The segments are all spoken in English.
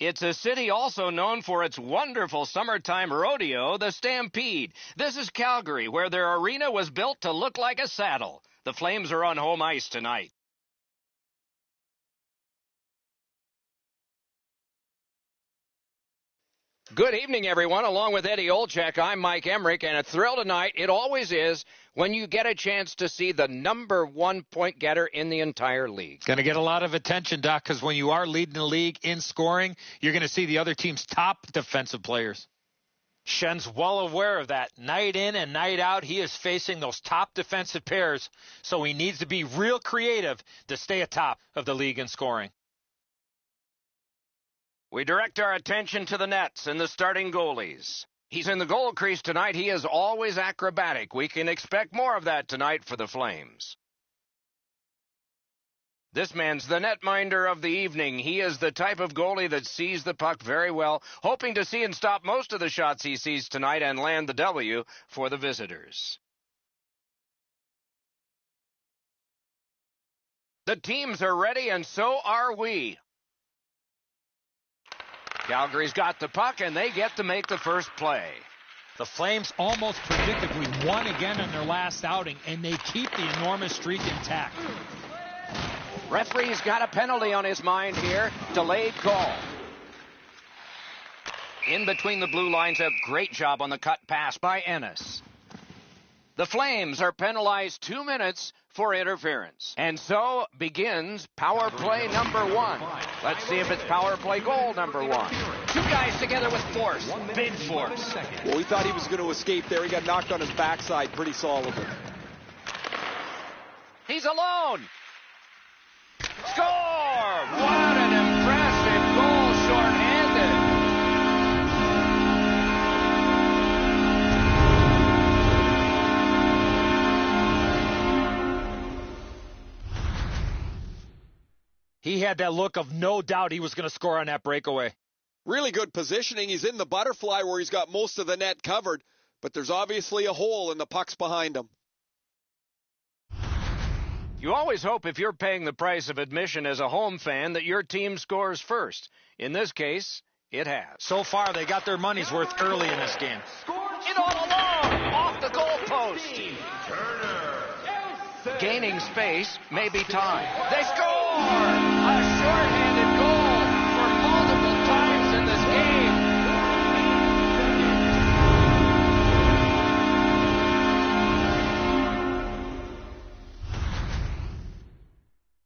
It's a city also known for its wonderful summertime rodeo, the Stampede. This is Calgary, where their arena was built to look like a saddle. The Flames are on home ice tonight. Good evening, everyone. Along with Eddie Olczyk, I'm Mike Emmerich, and a thrill tonight, it always is, when you get a chance to see the #1 point getter in the entire league. Going to get a lot of attention, Doc, because when you are leading the league in scoring, you're going to see the other team's top defensive players. Schen's well aware of that. Night in and night out, he is facing those top defensive pairs, so he needs to be real creative to stay atop of the league in scoring. We direct our attention to the nets and the starting goalies. He's in the goal crease tonight. He is always acrobatic. We can expect more of that tonight for the Flames. This man's the netminder of the evening. He is the type of goalie that sees the puck very well, hoping to see and stop most of the shots he sees tonight and land the W for the visitors. The teams are ready, and so are we. Calgary's got the puck, and they get to make the first play. The Flames almost predictably won again in their last outing, and they keep the enormous streak intact. Referee's got a penalty on his mind here. Delayed call. In between the blue lines, a great job on the cut pass by Ennis. The Flames are penalized 2 minutes for interference. And so begins power play #1. Let's see if it's power play goal #1. Two guys together with force. Big force. Well, we thought he was going to escape there. He got knocked on his backside pretty solidly. He's alone. Score! What an impressive goal, shorthanded. He had that look of no doubt he was going to score on that breakaway. Really good positioning. He's in the butterfly where he's got most of the net covered, but there's obviously a hole and the puck's behind him. You always hope if you're paying the price of admission as a home fan that your team scores first. In this case, it has. So far, they got their money's worth early in this game. In all alone, off the goalpost. Gaining space, maybe time. They score! A shorthanded goal for multiple times in this game.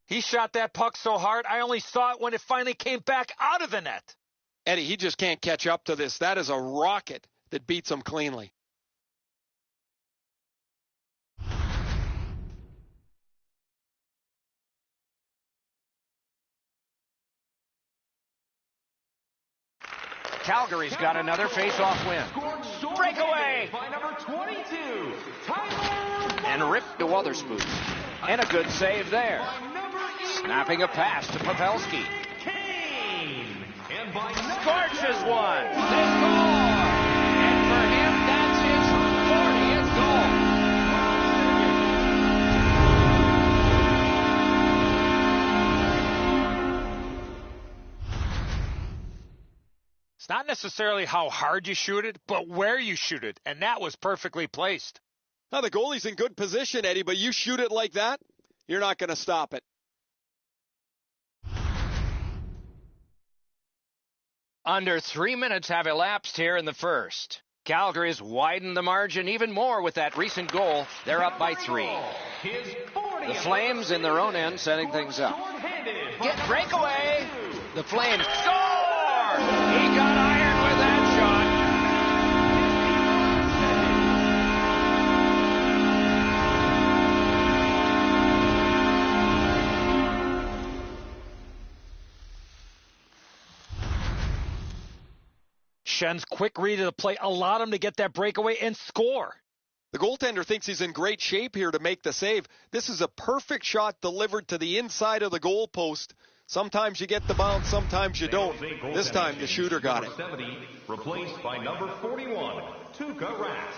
He shot that puck so hard, I only saw it when it finally came back out of the net. Eddie, he just can't catch up to this. That is a rocket that beats him cleanly. Calgary's got another face-off win. Breakaway! By #22, And ripped to Wotherspoon. And a good save there. Snapping a pass to Pavelski. Kane. And by Scorches one. They score! And for him, that's his 40th goal. It's not necessarily how hard you shoot it, but where you shoot it, and that was perfectly placed. Now, the goalie's in good position, Eddie, but you shoot it like that, you're not going to stop it. Under 3 minutes have elapsed here in the first. Calgary's widened the margin even more with that recent goal. They're up by 3. The Flames in their own end setting things up. Get breakaway. The Flames score! He got iron with that shot. Schen's quick read of the play allowed him to get that breakaway and score. The goaltender thinks he's in great shape here to make the save. This is a perfect shot delivered to the inside of the goal post. Sometimes you get the bounce, sometimes you don't. This time the shooter got it. 70, replaced by #41, Tuukka Rask.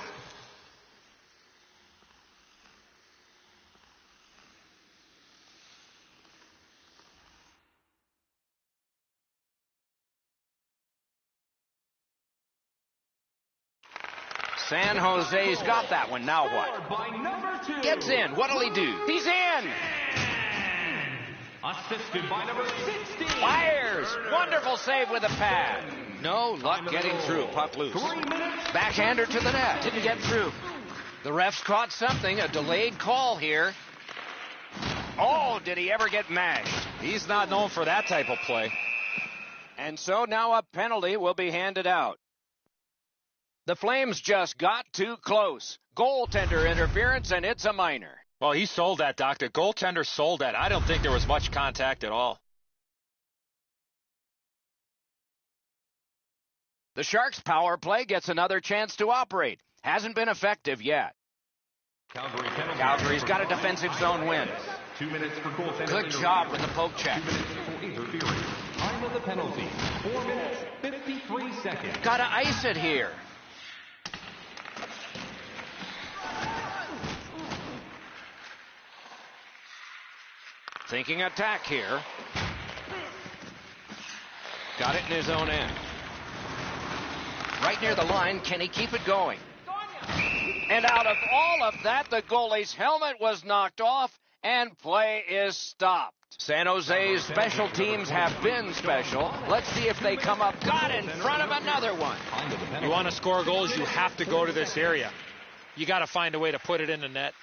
San Jose's got that one. Now what? By number 2. Gets in. What'll he do? He's in. Assisted by number 16. Fires. Wonderful save with a pad. No luck getting through. Puck loose. 3 minutes. Backhander to the net. Didn't get through. The refs caught something. A delayed call here. Oh, did he ever get mashed? He's not known for that type of play. And so now a penalty will be handed out. The Flames just got too close. Goaltender interference, and it's a minor. Well, he sold that, Doc. The goaltender sold that. I don't think there was much contact at all. The Sharks' power play gets another chance to operate. Hasn't been effective yet. Calgary's got a defensive zone win. 2 minutes for goaltender. Good job with the poke check. 2 minutes for interference. Time of the penalty. 4 minutes, 53 seconds. Gotta ice it here. Thinking attack here. Got it in his own end. Right near the line, can he keep it going? And out of all of that, the goalie's helmet was knocked off and play is stopped. San Jose's special teams have been special. Let's see if they come up. Got in front of another one. You want to score goals, you have to go to this area. You got to find a way to put it in the net.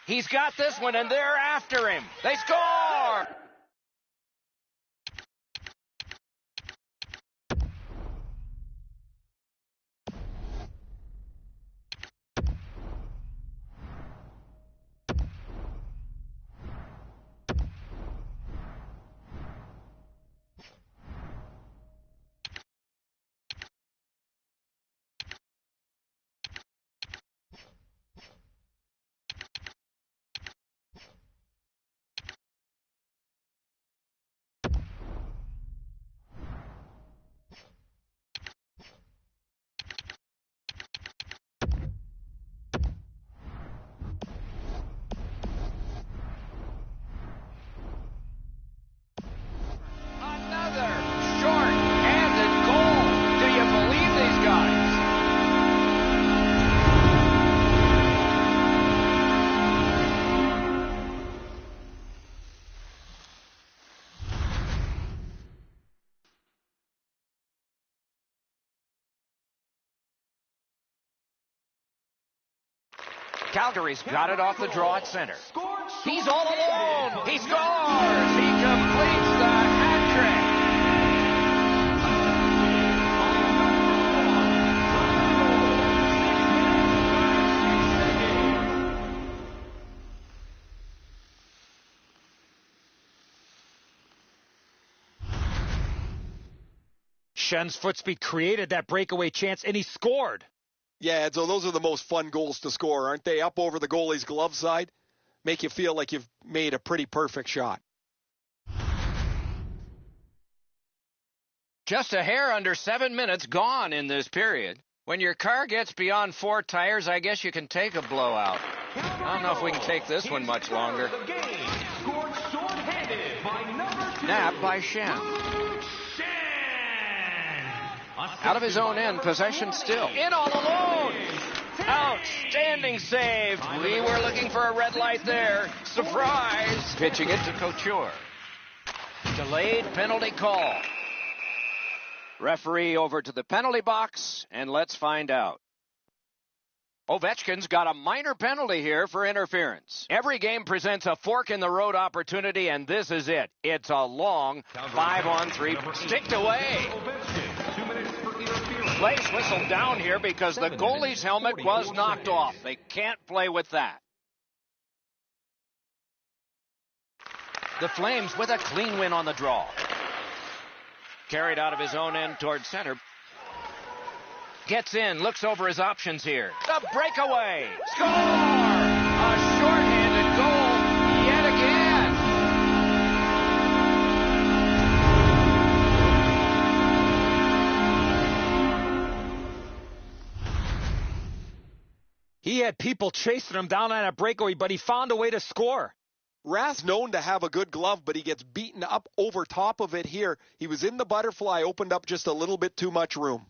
He's got this one, and they're after him. They score! Calgary's got it off the draw at center. He's all alone. He scores. He completes the hat trick. Schen's foot speed created that breakaway chance, and he scored. Yeah, so those are the most fun goals to score, aren't they? Up over the goalie's glove side. Make you feel like you've made a pretty perfect shot. Just a hair under 7 minutes gone in this period. When your car gets beyond 4 tires, I guess you can take a blowout. I don't know if we can take this one much longer. Napped by Shen. Out of his own end, possession still. In all alone. Outstanding save. We were looking for a red light there. Surprise. Pitching it to Couture. Delayed penalty call. Referee over to the penalty box, and let's find out. Ovechkin's got a minor penalty here for interference. Every game presents a fork-in-the-road opportunity, and this is it. It's a long 5-on-3 sticked away. Play's whistled down here because the goalie's helmet was knocked off. They can't play with that. The Flames with a clean win on the draw. Carried out of his own end towards center. Gets in, looks over his options here. The breakaway. Score! A shorthanded goal yet again. He had people chasing him down on a breakaway, but he found a way to score. Rath's known to have a good glove, but he gets beaten up over top of it here. He was in the butterfly, opened up just a little bit too much room.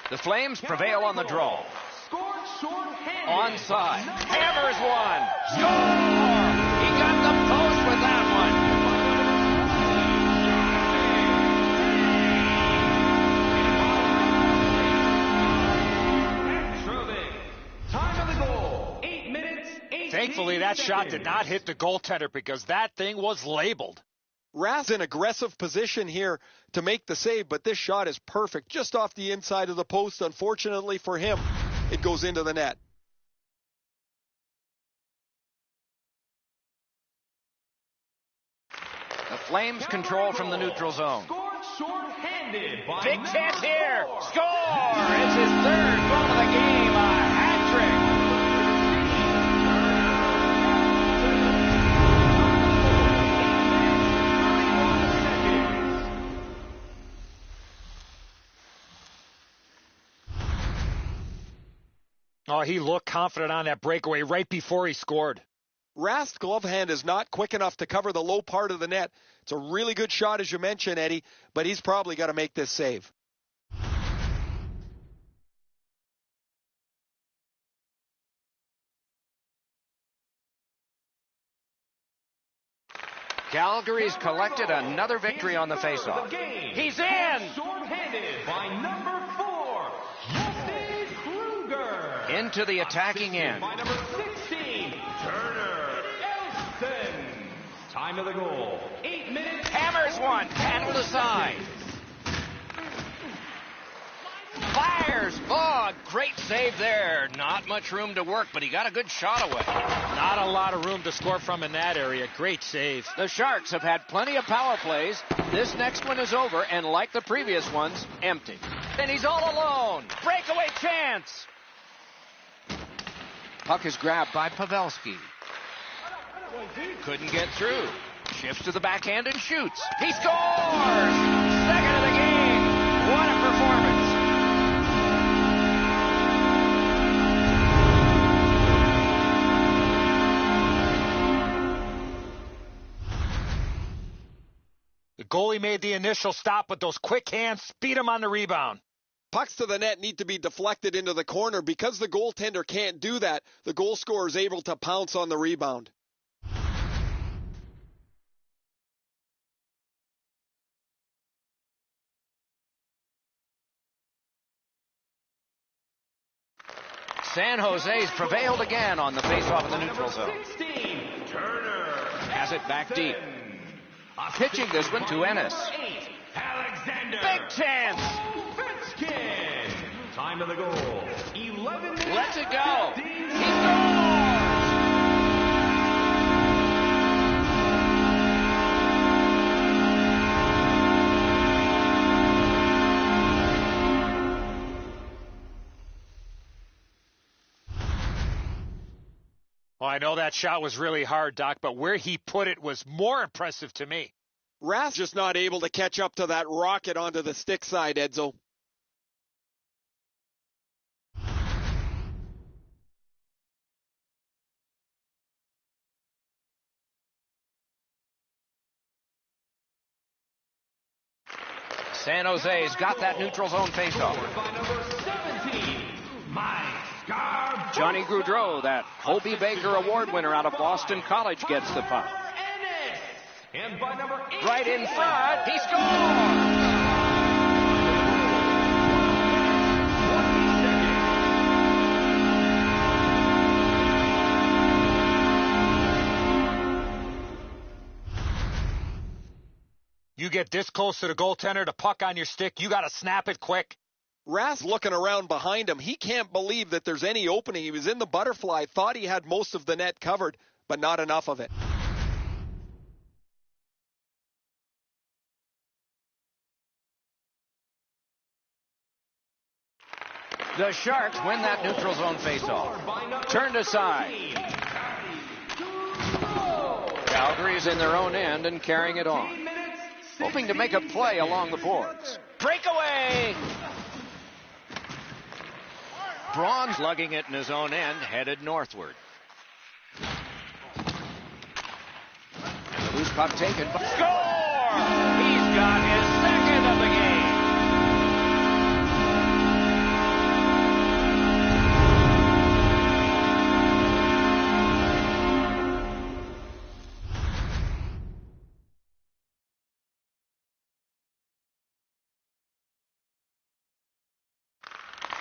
The Flames prevail on the draw. Scored short-handed. Onside. Hammers one. Score! He got the post with that one. Time of the goal, 8 minutes, 18 Thankfully, that shot did not hit the goaltender because that thing was labeled. Rath's in aggressive position here to make the save, but this shot is perfect, just off the inside of the post. Unfortunately for him, it goes into the net. The Flames control from the neutral zone. Scored short-handed by Big chance here. Score! It's his third goal of the game. A hat trick. Oh, he looked confident on that breakaway right before he scored. Rath's glove hand is not quick enough to cover the low part of the net. It's a really good shot, as you mentioned, Eddie, but he's probably got to make this save. Calgary's collected another victory on the faceoff. He's in! Short-handed by number 4, Justin Kruger. Into the attacking end. By number 16, Turner Elston. Time of the goal, 8 minutes. Hammers one. Paddled aside. Fires. Oh, great save there. Not much room to work, but he got a good shot away. Not a lot of room to score from in that area. Great save. The Sharks have had plenty of power plays. This next one is over, and like the previous ones, empty. And he's all alone. Breakaway chance. Puck is grabbed by Pavelski. Couldn't get through. Shifts to the backhand and shoots. He scores! Second of the game. What a performance. The goalie made the initial stop, but those quick hands speed him on the rebound. Pucks to the net need to be deflected into the corner. Because the goaltender can't do that, the goal scorer is able to pounce on the rebound. San Jose's prevailed again on the faceoff in the neutral zone. 16, Turner Has it back deep. Pitching this one to Ennis. 8, Alexander. Big chance. Ovechkin. Time of the goal, 11 minutes. Lets it go. 15 He scores! Oh, I know that shot was really hard, Doc, but where he put it was more impressive to me. Rath's just not able to catch up to that rocket onto the stick side, Edzo. San Jose's got that neutral zone faceoff. by number 17, Mike Scarb. Johnny Gaudreau, that Hobie Baker Award winner out of Boston College, gets the puck. Ennis. And by number 8, Right in front. He scores! You get this close to the goaltender, the puck on your stick, you got to snap it quick. Rath's looking around behind him. He can't believe that there's any opening. He was in the butterfly, thought he had most of the net covered, but not enough of it. The Sharks win that neutral zone faceoff. Turned aside. Calgary's in their own end and carrying it on. Hoping to make a play along the boards. Breakaway! Braun's lugging it in his own end, headed northward. And the loose puck taken. Score! He's got his second of the game.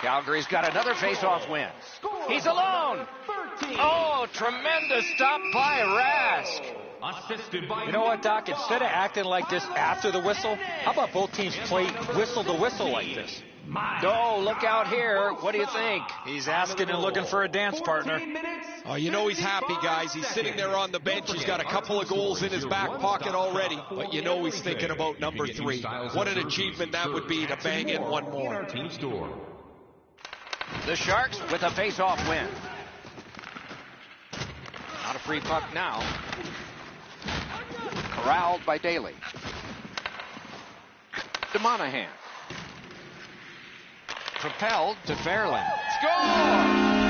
Calgary's got another face-off win. He's alone. Oh, tremendous stop by Rask. You know what, Doc? Instead of acting like this after the whistle, how about both teams play whistle to whistle like this? Oh, look out here. What do you think? He's asking and looking for a dance partner. Oh, you know he's happy, guys. He's sitting there on the bench. He's got a couple of goals in his back pocket already. But you know he's thinking about number 3. What an achievement that would be to bang in one more. The Sharks with a face-off win. Not a free puck now. Corralled by Daly. To Monahan. Propelled to Fairland. Score!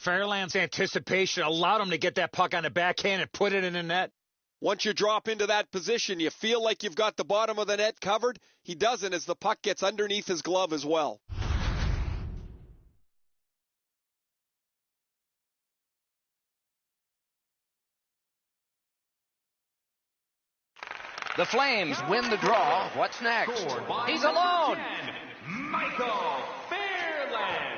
Fairland's anticipation allowed him to get that puck on the backhand and put it in the net. Once you drop into that position, you feel like you've got the bottom of the net covered. He doesn't as the puck gets underneath his glove as well. The Flames win the draw. What's next? He's alone. Michael Fairland.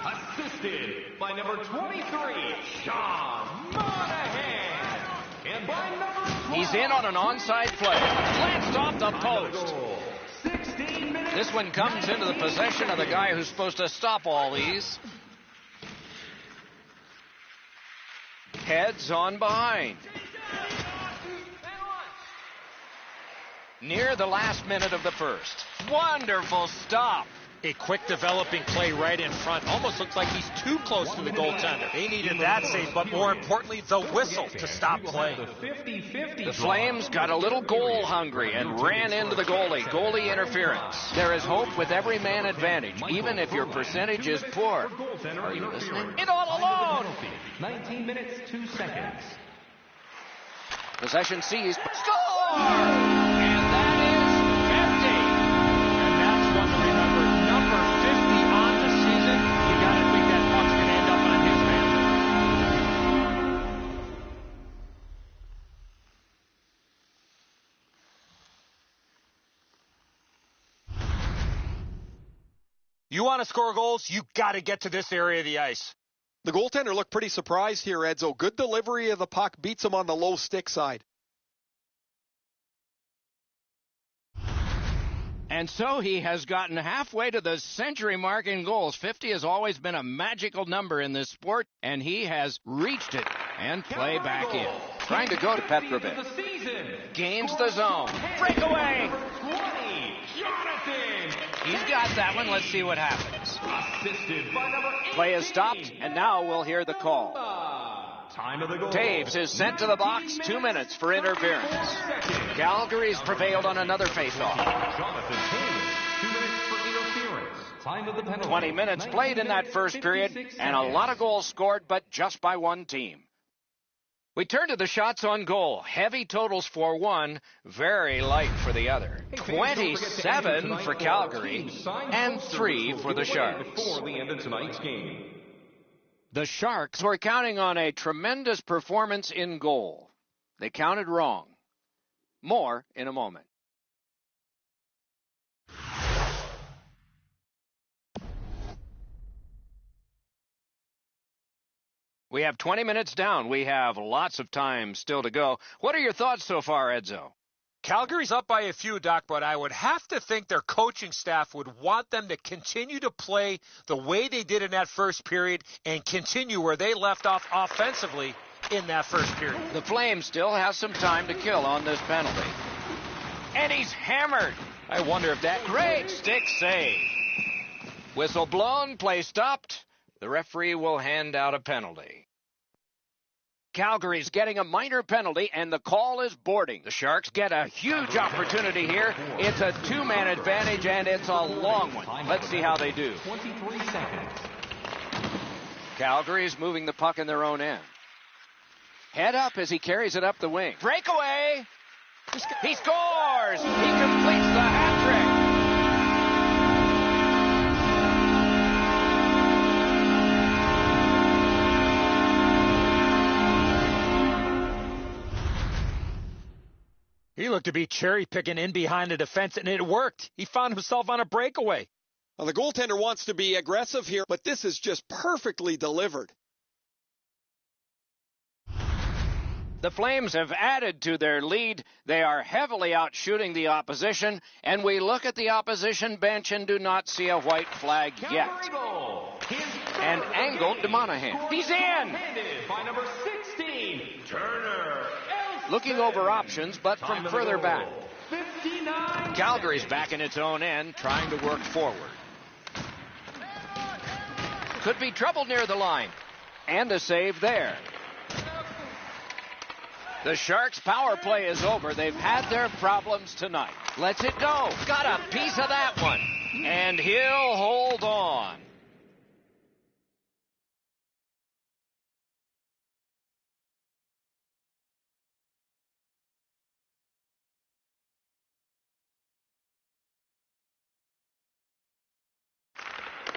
Assisted by number 23, Sean Monahan. And by number 12, He's in on an onside play. Glanced off the post. 16 minutes. This one comes into the possession of the guy who's supposed to stop all these. Heads on behind. Near the last minute of the first. Wonderful stop. A quick developing play right in front. Almost looks like he's too close to the goaltender. They needed that save, but more importantly, the whistle to stop play. The Flames got a little goal hungry and ran into the goalie. Goalie interference. There is hope with every man advantage, even if your percentage is poor. Are you listening? It all alone. 19 minutes, 2 seconds. Possession seized. Score! And that is 50. And that's one to remember. Number 50 on the season. You got to think that puck's going to end up on his man. You want to score goals, you got to get to this area of the ice. The goaltender looked pretty surprised here, Edzo. Good delivery of the puck, beats him on the low stick side. And so he has gotten halfway to the century mark in goals. 50 has always been a magical number in this sport, and he has reached it and play back in. Trying to go to Petrovic. Gains the zone. Breakaway! 20, Jonathan! He's got that one. Let's see what happens. Assisted by number 18. Play is stopped, and now we'll hear the call. Time of the goal. Taves is sent to the box. 2 minutes for interference. Calgary's prevailed on another faceoff. Jonathan Taves, 2 minutes for interference. Time of the penalty. 20 minutes played in that first period, and a lot of goals scored, but just by one team. We turn to the shots on goal. Heavy totals for one, very light for the other. 27 for Calgary and 3 for the Sharks. Before the end of tonight's game. The Sharks were counting on a tremendous performance in goal. They counted wrong. More in a moment. We have 20 minutes down. We have lots of time still to go. What are your thoughts so far, Edzo? Calgary's up by a few, Doc, but I would have to think their coaching staff would want them to continue to play the way they did in that first period and continue where they left off offensively in that first period. The Flames still have some time to kill on this penalty. And he's hammered. I wonder if that great stick save. Whistle blown, play stopped. The referee will hand out a penalty. Calgary's getting a minor penalty, and the call is boarding. The Sharks get a huge opportunity here. It's a two-man advantage, and it's a long one. Let's see how they do. 23 seconds. Calgary's moving the puck in their own end. Head up as he carries it up the wing. Breakaway! He scores! He completes the hat trick! He looked to be cherry-picking in behind the defense, and it worked. He found himself on a breakaway. Well, the goaltender wants to be aggressive here, but this is just perfectly delivered. The Flames have added to their lead. They are heavily outshooting the opposition, and we look at the opposition bench and do not see a white flag yet. And angled to Monahan. He's in! By number 16, Turner. Looking over options, but from further back. 59. Calgary's back in its own end, trying to work forward. Could be trouble near the line. And a save there. The Sharks' power play is over. They've had their problems tonight. Lets it go. Got a piece of that one. And he'll hold on.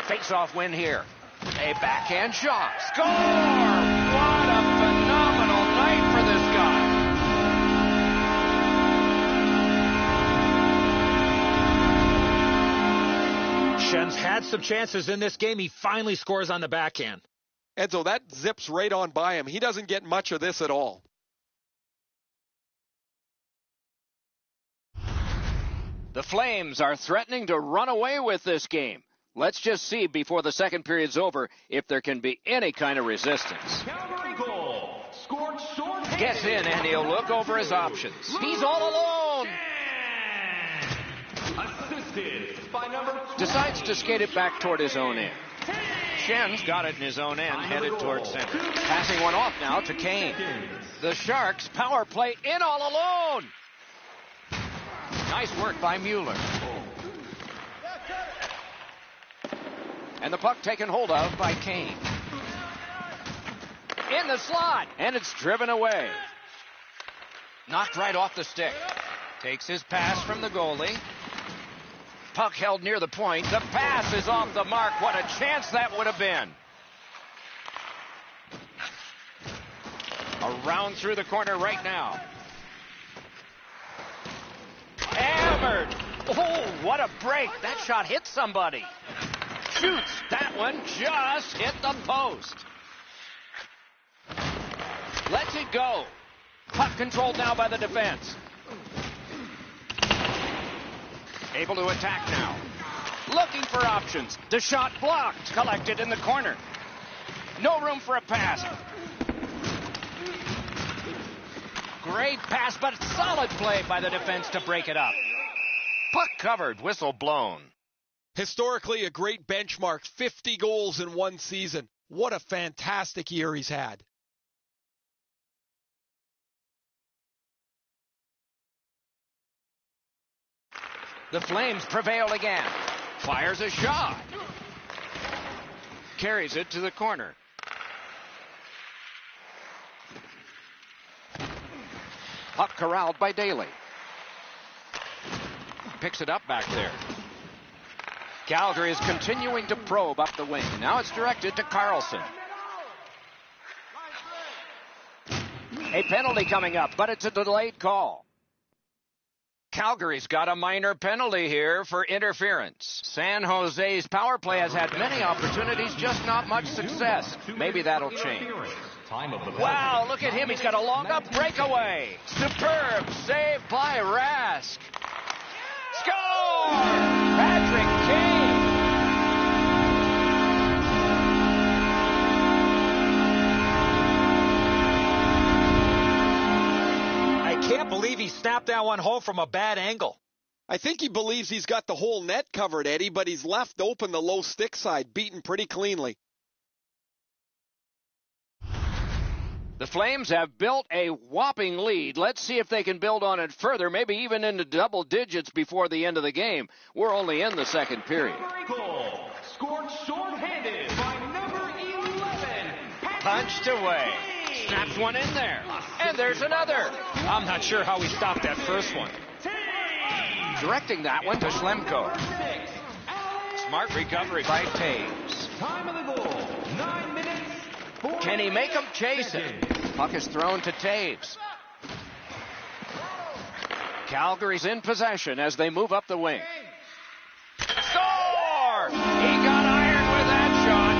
Face-off win here. A backhand shot. Score! What a phenomenal night for this guy. Schen's had some chances in this game. He finally scores on the backhand. Edzo, that zips right on by him. He doesn't get much of this at all. The Flames are threatening to run away with this game. Let's just see before the second period's over if there can be any kind of resistance. Calgary goal. Scored short-handed. Gets in and he'll look over his options. He's all alone. Assisted by number 20. Decides to skate it back toward his own end. Schen's got it in his own end, headed toward center. Passing one off now to Kane. The Sharks power play in all alone. Nice work by Mueller. And the puck taken hold of by Kane. In the slot, and it's driven away. Knocked right off the stick. Takes his pass from the goalie. Puck held near the point. The pass is off the mark. What a chance that would have been. Around through the corner right now. Hammered. Oh, what a break. That shot hit somebody. Shoots. That one just hit the post. Lets it go. Puck controlled now by the defense. Able to attack now. Looking for options. The shot blocked. Collected in the corner. No room for a pass. Great pass, but solid play by the defense to break it up. Puck covered. Whistle blown. Historically, a great benchmark. 50 goals in one season. What a fantastic year he's had. The Flames prevail again. Fires a shot. Carries it to the corner. Puck corralled by Daly. Picks it up back there. Calgary is continuing to probe up the wing. Now it's directed to Carlson. A penalty coming up, but it's a delayed call. Calgary's got a minor penalty here for interference. San Jose's power play has had many opportunities, just not much success. Maybe that'll change. Wow, look at him. He's got a long up breakaway. Superb save by Rask. Score! Patrick Kane. I can't believe he snapped that one home from a bad angle. I think he believes he's got the whole net covered, Eddie, but he's left open the low stick side, beaten pretty cleanly. The Flames have built a whopping lead. Let's see if they can build on it further, maybe even into double digits before the end of the game. We're only in the second period. Goal. Scored short-handed by number 11. Punched away. Snaps one in there. And there's another. I'm not sure how he stopped that first one. Directing that one to Schlemko. Smart recovery by Taves. Time of the goal, 9 minutes. Can he make him chase it? Puck is thrown to Taves. Calgary's in possession as they move up the wing. Score! He got iron with that shot.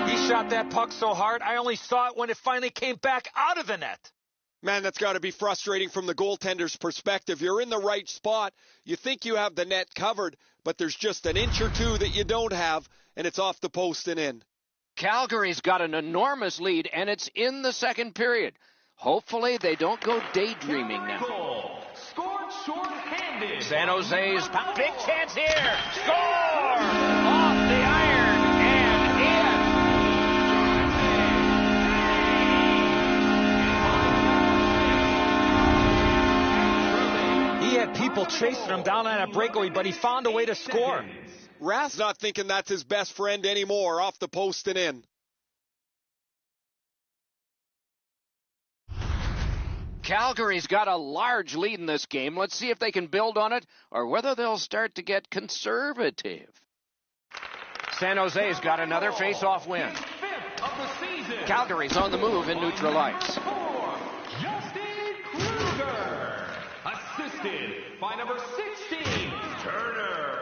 He shot that puck so hard, I only saw it when it finally came back out of the net. Man, that's got to be frustrating from the goaltender's perspective. You're in the right spot. You think you have the net covered, but there's just an inch or two that you don't have, and it's off the post and in. Calgary's got an enormous lead, and it's in the second period. Hopefully they don't go daydreaming now. Scored short-handed. San Jose's big chance here. Score! Off the iron and in. He had people chasing him down on a breakaway, but he found a way to score. Rath's not thinking that's his best friend anymore, off the post and in. Calgary's got a large lead in this game. Let's see if they can build on it or whether they'll start to get conservative. San Jose's got another face-off win. Calgary's on the move in neutral ice. Justin Kruger. Assisted by number 16, Turner.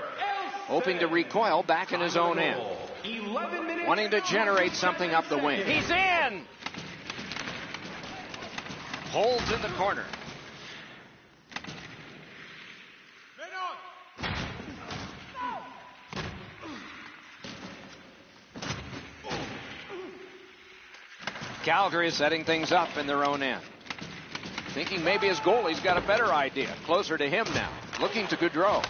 Hoping to recoil back in his own end. Wanting to generate something up the wing. He's in! Holds in the corner. Calgary is setting things up in their own end. Thinking maybe his goalie's got a better idea. Closer to him now. Looking to Gaudreau.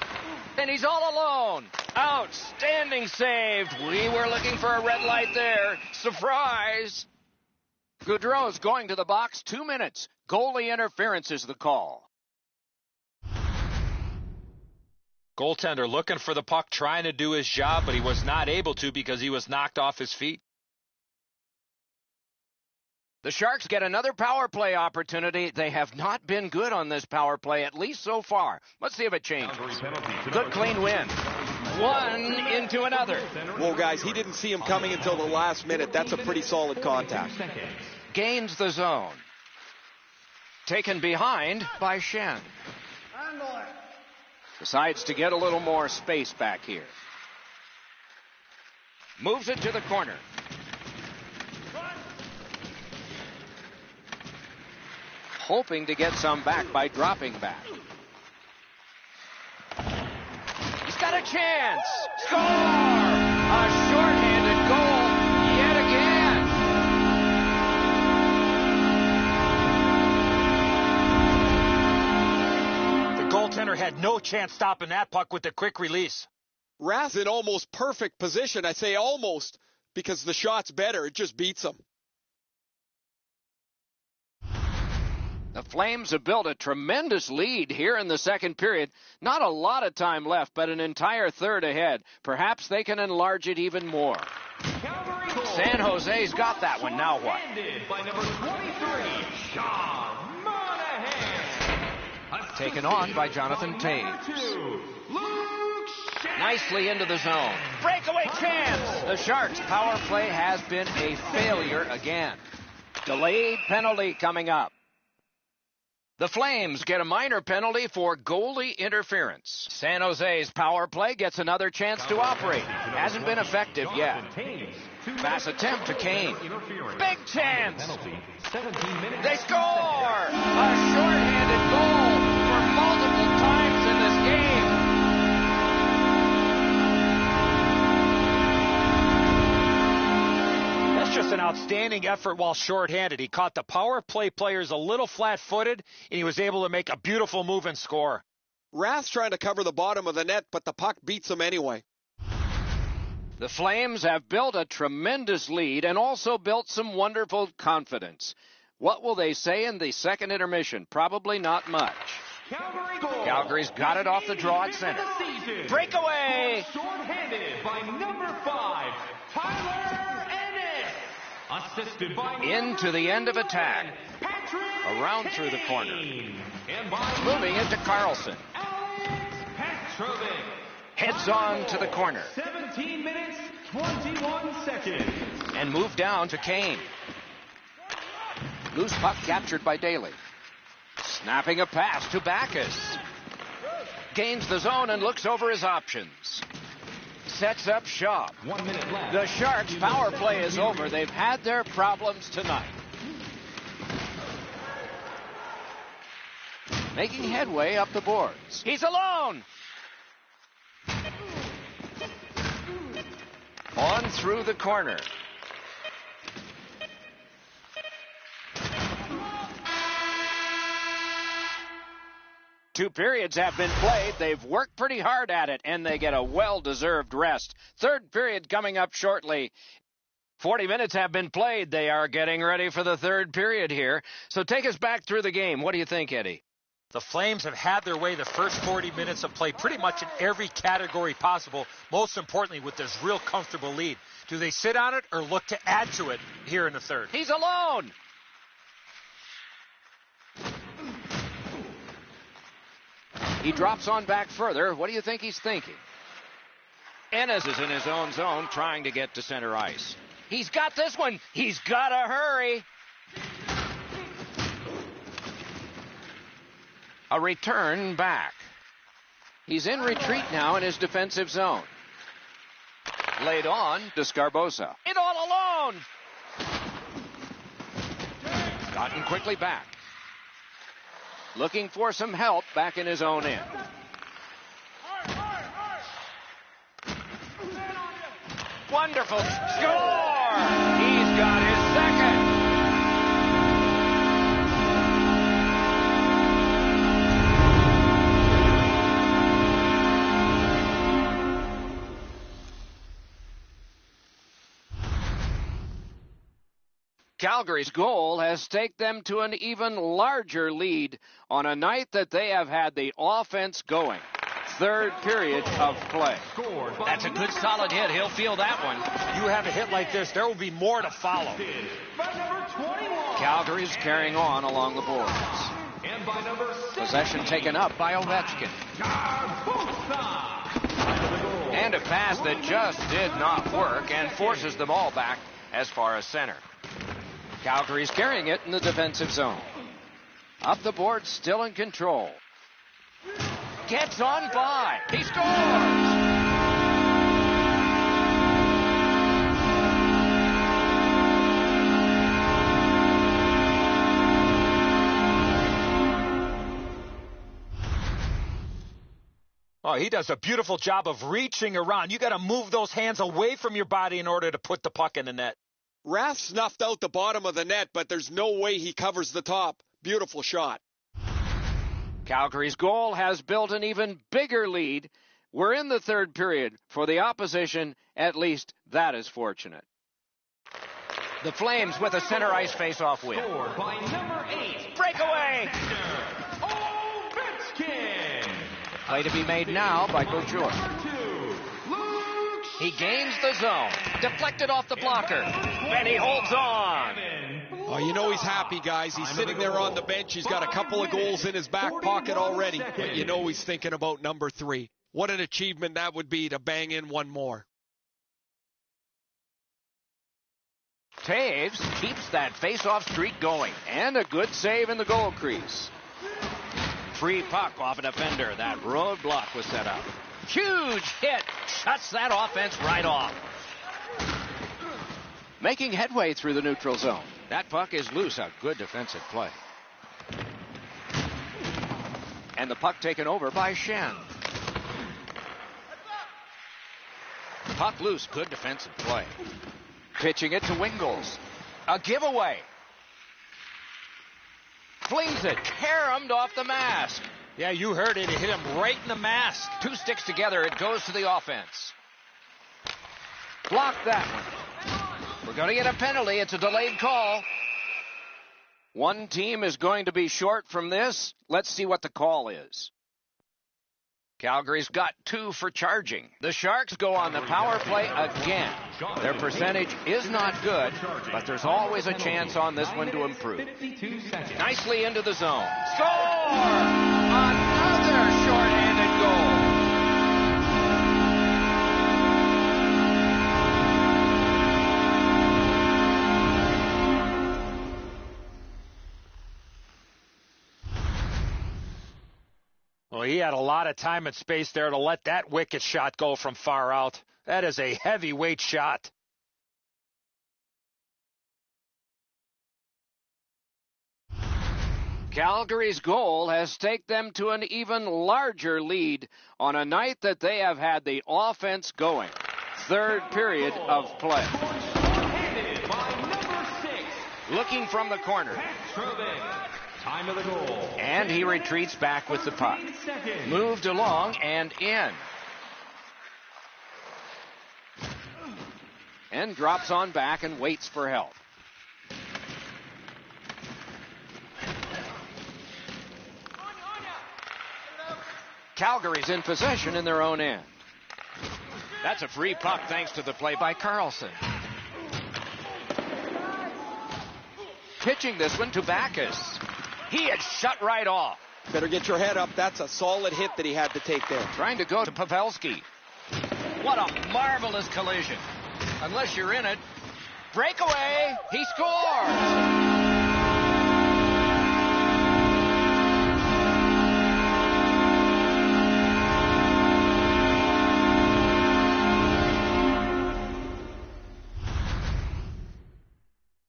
And he's all alone. Outstanding save. We were looking for a red light there. Surprise. Gaudreau's going to the box. 2 minutes. Goalie interference is the call. Goaltender looking for the puck, trying to do his job, but he was not able to because he was knocked off his feet. The Sharks get another power play opportunity. They have not been good on this power play, at least so far. Let's see if it changes. Good clean win. One into another. Whoa, guys, he didn't see him coming until the last minute. That's a pretty solid contact. Gains the zone. Taken behind by Shen. Decides to get a little more space back here. Moves it to the corner. Hoping to get some back by dropping back. He's got a chance. Score! A shorthanded goal yet again. The goaltender had no chance stopping that puck with the quick release. Rath's in almost perfect position. I say almost because the shot's better. It just beats him. The Flames have built a tremendous lead here in the second period. Not a lot of time left, but an entire third ahead. Perhaps they can enlarge it even more. San Jose's got that one. Now what? By number 23, Sean Monahan. Taken on by Jonathan Taves. Nicely into the zone. Breakaway chance. The Sharks' power play has been a failure again. Delayed penalty coming up. The Flames get a minor penalty for goalie interference. San Jose's power play gets another chance to operate. Hasn't been effective yet. Pass attempt to Kane. Big chance. They score! A shorthanded goal for multiple times in this game. Just an outstanding effort while shorthanded. He caught the power play players a little flat-footed, and he was able to make a beautiful move and score. Rath's trying to cover the bottom of the net, but the puck beats him anyway. The Flames have built a tremendous lead and also built some wonderful confidence. What will they say in the second intermission? Probably not much. Calgary's got it off the draw at center. Breakaway! Short-handed by number 5, Tyler. Into the end of attack. Around through the corner. Moving it to Carlson. Heads on to the corner. 17 minutes, 21 seconds. And move down to Kane. Loose puck captured by Daly. Snapping a pass to Backus. Gains the zone and looks over his options. Sets up shop. 1 minute left. The Sharks' power play is over. They've had their problems tonight. Making headway up the boards. He's alone. On through the corner. Two periods have been played. They've worked pretty hard at it, and they get a well-deserved rest. Third period coming up shortly. 40 minutes have been played. They are getting ready for the third period here. So take us back through the game. What do you think, Eddie? The Flames have had their way the first 40 minutes of play pretty much in every category possible, most importantly with this real comfortable lead. Do they sit on it or look to add to it here in the third? He's alone. He drops on back further. What do you think he's thinking? Ennis is in his own zone trying to get to center ice. He's got this one. He's got to hurry. A return back. He's in retreat now in his defensive zone. Laid on to Scarbosa. It all alone. Gotten quickly back. Looking for some help back in his own end. Wonderful score! He's got his second. Calgary's goal has taken them to an even larger lead on a night that they have had the offense going. Third period of play. That's a good solid hit. He'll feel that one. You have a hit like this, there will be more to follow. Calgary's carrying on along the boards. Possession taken up by Ovechkin. And a pass that just did not work and forces them all back as far as center. Calgary's carrying it in the defensive zone. Up the board, still in control. Gets on by. He scores! Oh, he does a beautiful job of reaching around. You got to move those hands away from your body in order to put the puck in the net. Rath snuffed out the bottom of the net, but there's no way he covers the top. Beautiful shot. Calgary's goal has built an even bigger lead. We're in the third period. For the opposition, at least that is fortunate. The Flames with a center ice face-off win. Scored by number 8. Breakaway! Ovechkin. Play to be made now by Couture. He gains the zone. Deflected off the blocker. And he holds on. Oh, you know he's happy, guys. He's sitting there on the bench. He's got a couple of goals in his back pocket already. But you know he's thinking about number 3. What an achievement that would be to bang in one more. Taves keeps that face-off streak going. And a good save in the goal crease. Free puck off a defender. That roadblock was set up. Huge hit. Shuts that offense right off. Making headway through the neutral zone. That puck is loose. A good defensive play. And the puck taken over by Shen. Puck loose. Good defensive play. Pitching it to Wingles. A giveaway. Flings it. Caromed off the mask. Yeah, you heard it. It hit him right in the mask. Two sticks together. It goes to the offense. Block that one. We're going to get a penalty. It's a delayed call. One team is going to be short from this. Let's see what the call is. Calgary's got 2 for charging. The Sharks go on the power play again. Their percentage is not good, but there's always a chance on this one to improve. Nicely into the zone. Score! Another short-handed goal. Well, he had a lot of time and space there to let that wicked shot go from far out. That is a heavyweight shot. Calgary's goal has taken them to an even larger lead on a night that they have had the offense going. Third period of play. Looking from the corner. Time of the goal. And he retreats back with the puck. Moved along and in. And drops on back and waits for help. Calgary's in possession in their own end. That's a free puck thanks to the play by Carlson. Pitching this one to Backus. He had shut right off. Better get your head up. That's a solid hit that he had to take there. Trying to go to Pavelski. What a marvelous collision. Unless you're in it. Breakaway. He scores.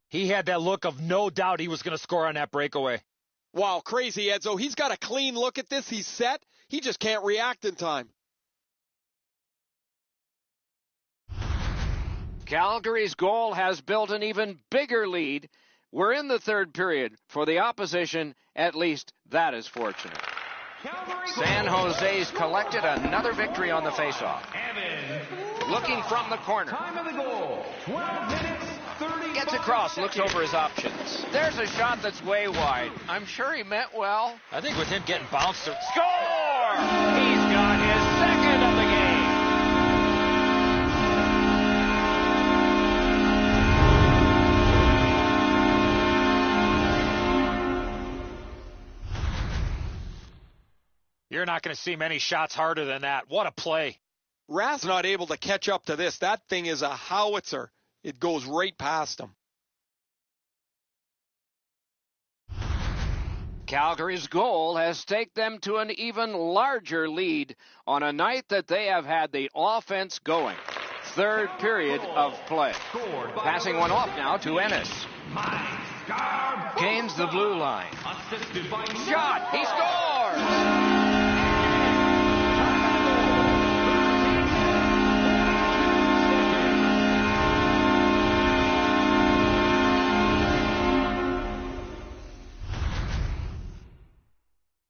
He had that look of no doubt he was going to score on that breakaway. Wow, crazy, Edzo. He's got a clean look at this. He's set. He just can't react in time. Calgary's goal has built an even bigger lead. We're in the third period. For the opposition, at least that is fortunate. San Jose's collected another victory on the faceoff. Looking from the corner. Time of the goal. 12 minutes, 30. Gets across, looks over his options. There's a shot that's way wide. I'm sure he meant well. I think with him getting bounced. Score! He's got his second of the game. You're not going to see many shots harder than that. What a play. Rath's not able to catch up to this. That thing is a howitzer. It goes right past him. Calgary's goal has taken them to an even larger lead on a night that they have had the offense going. Third period of play. Passing one off now to Ennis. Gains the blue line. Shot! He scores!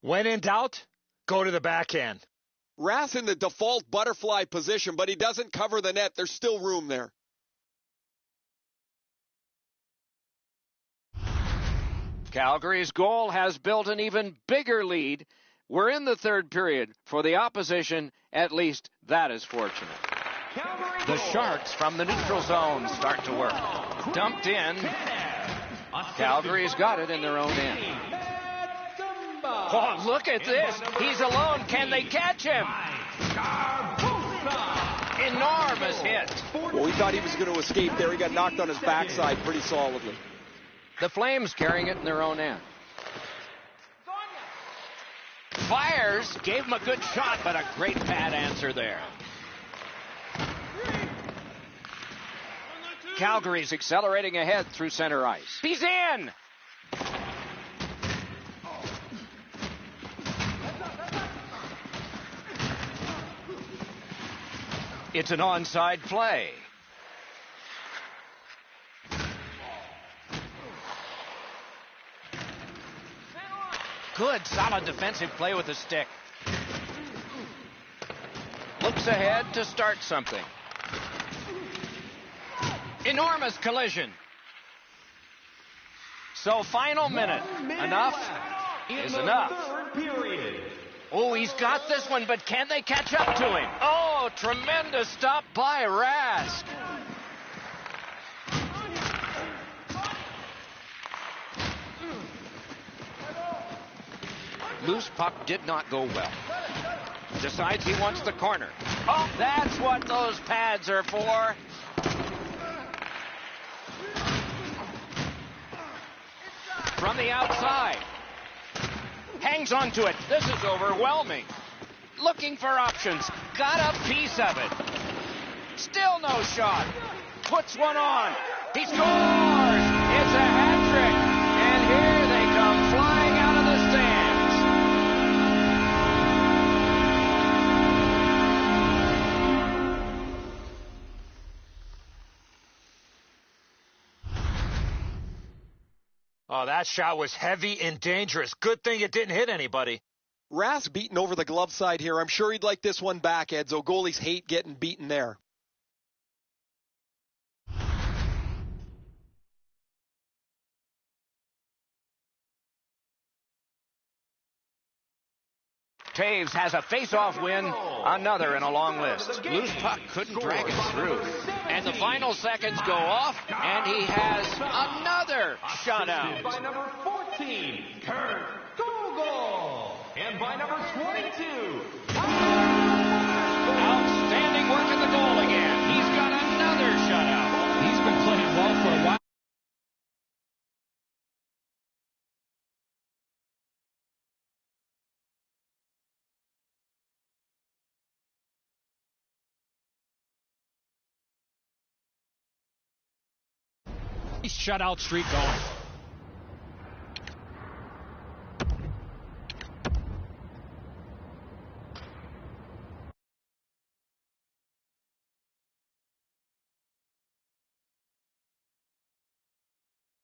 When in doubt, go to the backhand. Rath's in the default butterfly position, but he doesn't cover the net. There's still room there. Calgary's goal has built an even bigger lead. We're in the third period. For the opposition, at least that is fortunate. The Sharks from the neutral zone start to work. Dumped in. Calgary's got it in their own end. Oh, look at this. He's alone. Can they catch him? Enormous hit. Well, we thought he was going to escape there. He got knocked on his backside pretty solidly. The Flames carrying it in their own end. Fires. Gave him a good shot, but a great bad answer there. Calgary's accelerating ahead through center ice. He's in. It's an onside play. Good, solid defensive play with the stick. Looks ahead to start something. Enormous collision. So final minute. Enough is enough. Oh, he's got this one, but can they catch up to him? Oh, tremendous stop by Rask. Loose puck did not go well. Decides he wants the corner. Oh, that's what those pads are for. From the outside. Hangs onto it. This is overwhelming. Looking for options. Got a piece of it. Still no shot. Puts one on. He scores! It's a hat trick. And here they come flying out of the stands. Oh, that shot was heavy and dangerous. Good thing it didn't hit anybody. Rath's beaten over the glove side here. I'm sure he'd like this one back, Edzo. Goalies hate getting beaten there. Taves has a face-off win, another in a long list. Loose puck couldn't drag it through. And the final seconds go off, and he has another shutout. By number 14, Kurt Google. And by number 22, Outstanding work at the goal again. He's got another shutout. He's been playing well for a while. Shutout streak going.